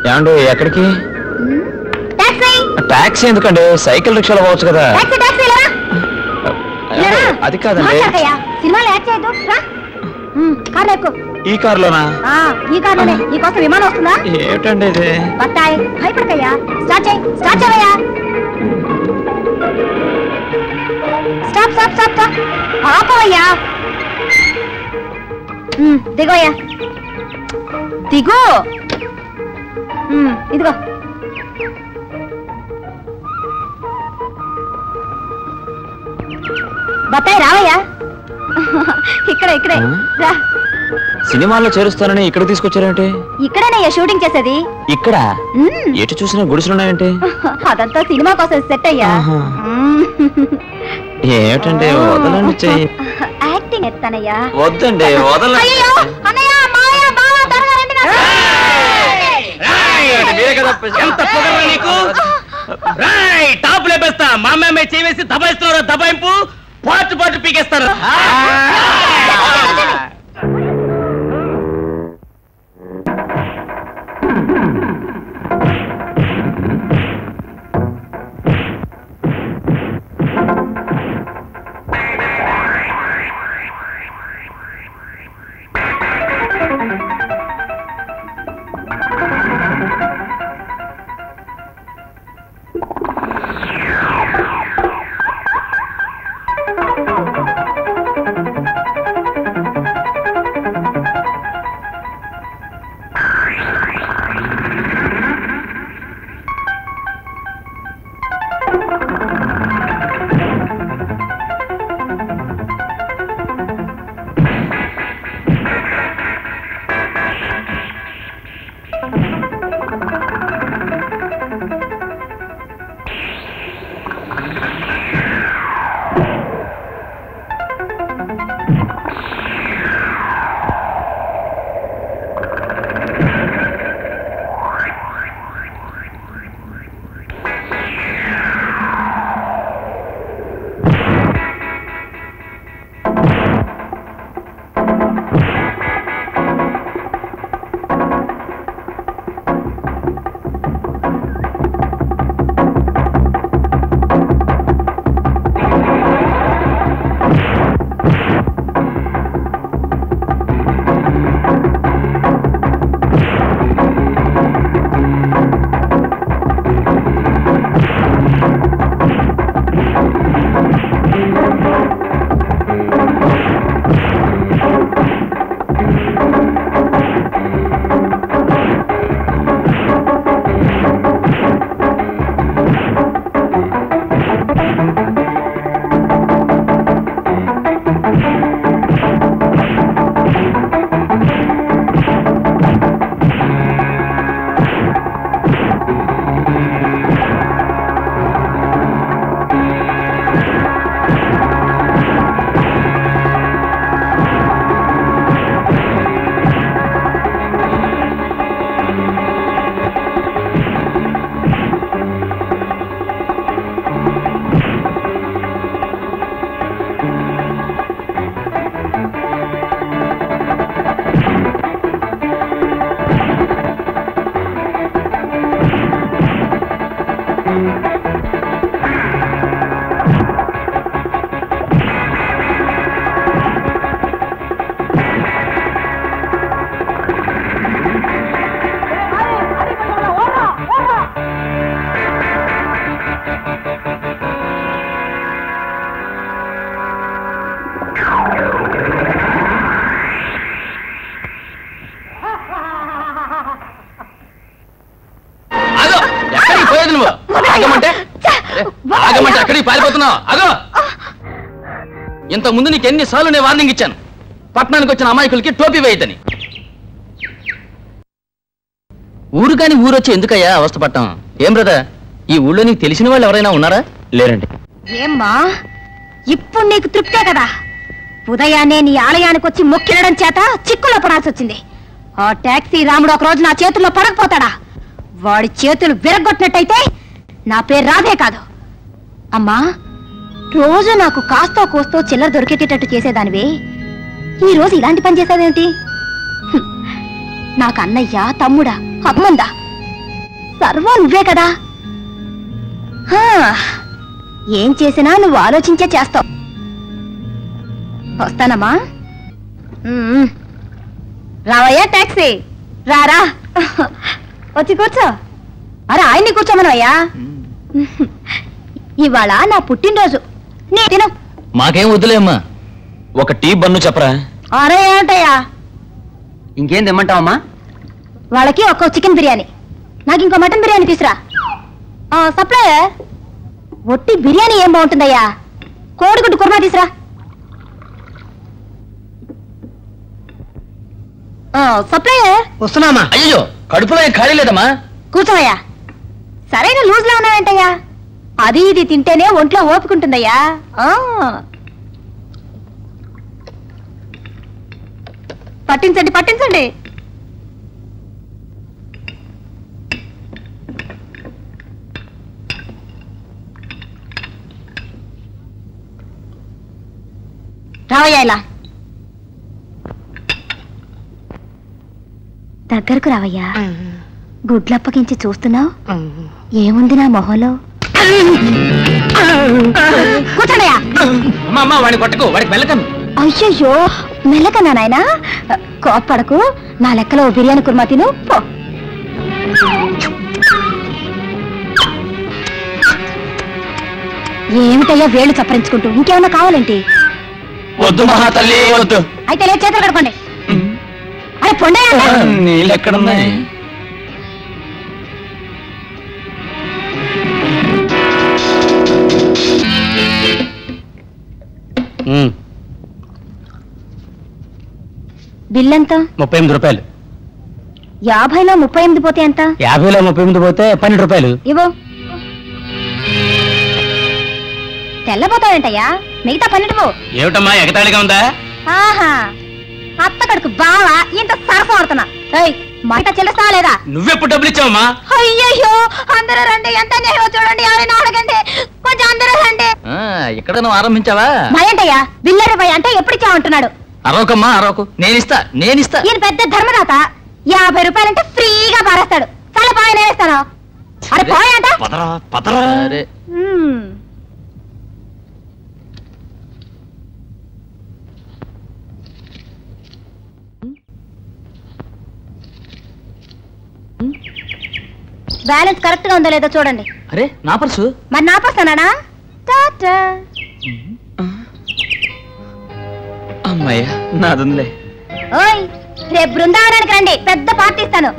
ఏమండి ఎక్కడికి? టాక్సీ ఎందుకండి, సైకిల్ రిక్షాలో పోవచ్చు కదా. అది కాదండి. ఈ కార్లోనా? ఈ కార్లోనే. నీకోసం విమానం వస్తుందా? ఏమిటండి ఇది? బత్తాయి భయపడకయ్యా. స్టార్ట్ చేయి, స్టార్ట్ చేయవయ్యా. Stop stop stop stop. ఆపవయ్యా. దిగోయ్యా, దిగు. ఇదిగో. బత్తాయి రావయ్యా. ఇక్కడే ఇక్కడే రా. సినిమాల్లో చేరుస్తానని ఇక్కడ తీసుకొచ్చారేంటి? ఇక్కడేనయ్యా షూటింగ్ చేసేది. ఇక్కడ ఎటు చూసినా గుడిసెలున్నాయంటే? అదంతా సినిమా కోసం సెట్ అయ్యా. ఏమిటండి వదలండి చెయ్యి. యాక్టింగ్ ఎత్తానయ్యా. వద్దండి వదలండి. టాప్ లేపేస్తా. మా అమ్మాయి చేసి దబాయిస్తున్నారు. దబాయింపు పాటు పాటు పీకేస్తారు. ఇంత ముందు నీకు ఎన్నిసార్లు నేను వార్నింగ్ ఇచ్చాను, పట్టణానికి వచ్చిన అమాయకులకి టోపీ వేయదని. ఊరు కాని ఊరొచ్చి ఎందుకయ్యా అవస్థపడటం? ఏం బ్రదర్, ఈ ఊళ్ళో నీకు తెలిసిన వాళ్ళు ఎవరైనా ఉన్నారా? లేరండి. ఏమ్మా ఇప్పుడు నీకు తృప్తే కదా? ఉదయాన్నే నీ ఆలయానికి వచ్చి మొక్కినడం చేత చిక్కులో పడాల్సి వచ్చింది. ఆ టాక్సీ రాముడు ఒక రోజు నా చేతుల్లో పడకపోతాడా? వాడి చేతులు విరగొట్టినట్టయితే నా పేరు రాధే కాదు. అమ్మా, రోజు నాకు కాస్తో కోస్తో చిల్లర దొరికేటట్టు చేసేదానివే, ఈ రోజు ఇలాంటి పని చేసేదేమిటి? నాకు అన్నయ్య తమ్ముడా అమ్ముందా? సర్వం నువ్వే కదా. ఏం చేసినా నువ్వు ఆలోచించే చేస్తావు. వస్తానమ్మా. రావయ్యా టాక్సీ, రారా, వచ్చి కూర్చో. అరే ఆయన్ని కూర్చోమనవయ్యా. ఇవాళ నా పుట్టినరోజు, నీ తిను. మాకేం వద్దులేమ్మా. ఒక టీ బన్ను చెప్పరా. అరే ఏమిటయ్యా? ఇంకేం తెమ్మంటావమ్మా? వాళ్ళకి ఒక్కో చికెన్ బిర్యానీ, నాకు ఇంకో మటన్ బిర్యానీ తీసురా. సప్లయర్, ఒట్టి బిర్యానీ ఏం బాగుంటుందయ్యా? కోడిగుడ్డు కుర్మా తీసురా. సప్లయర్, వస్తున్నామా? అయ్యో, కడుపులో ఏం ఖాళీ లేదమ్మా. కూర్చోవయ్యా. సరైన లూజ్ లో ఉన్నావేంటయ్యా? అది ఇది తింటేనే ఒంట్లో ఓపుకుంటుందయ్యా. పట్టించండి పట్టించండి. రావయ్యా ఇలా దగ్గరకు రావయ్యా. గుడ్లప్పగించి చూస్తున్నావు, ఏముంది నా మొహంలో? కూర్చోడయ్యా. వాడిని కొట్టకు, వాడికి వెళ్ళకను. అయ్యయ్యో, మెల్లకన్నా నాయనా, కోప్పడకు. నా లెక్కలో బిర్యానీ కుర్మా తిను పో. ఏమిటయ్యా వేళ్ళు చప్పరించుకుంటూ? ఇంకేమన్నా కావాలేంటి? వద్దు మహాతల్లి వద్దు. అయితే లేదు, చేతులు కడుకోండి. అరే పొండే, నీళ్ళు ఎక్కడున్నాయి? బిల్ ఎంత? 38 రూపాయలు. 50లో 38 పోతే ఎంత? 50లో 38 పోతే 12 రూపాయలు. ఇవ్వు. తెల్లబోతావేంటయ్యా? మిగతా 12. ఏమిటమ్మా ఎగతాళిగా ఉందా? ఆహా, అత్త కడుకు బావా ఇంత సరసం ఆడుతున్నా. మాట చెల్లిస్తావా లేదా? నువ్వెప్పుడు డబ్బులు ఇచ్చావమ్మా? అయ్యయ్యో, అందరూ రండి, ఎంత న్యాయం చూడండి. ఎవరైనా అడగండి, కొంచెం అందరూ రండి. ఇక్కడ నువ్వు ఆరంభించావా? భయంటయ్యా, బిల్లరి భయ అంటే ఎప్పుడు ఇచ్చామంటున్నాడు. అరవకమ్మా అరవకు, నేనిస్తా. ఈయన పెద్ద ధర్మదాత. 50 రూపాయలంటే ఫ్రీగా పారేస్తాడు. చాలా బాగా నేస్తాను. అరే పోయాంట. అరే బ్యాలెన్స్ కరెక్ట్ గా ఉందో లేదో చూడండి. అరే నా పర్సు. మరి నా పర్సనా? టాటా. అమ్మయ్యా, నాదుందిలే. ఓయ్, రేపు బృందావనానికి రండి, పెద్ద పార్టీ ఇస్తాను.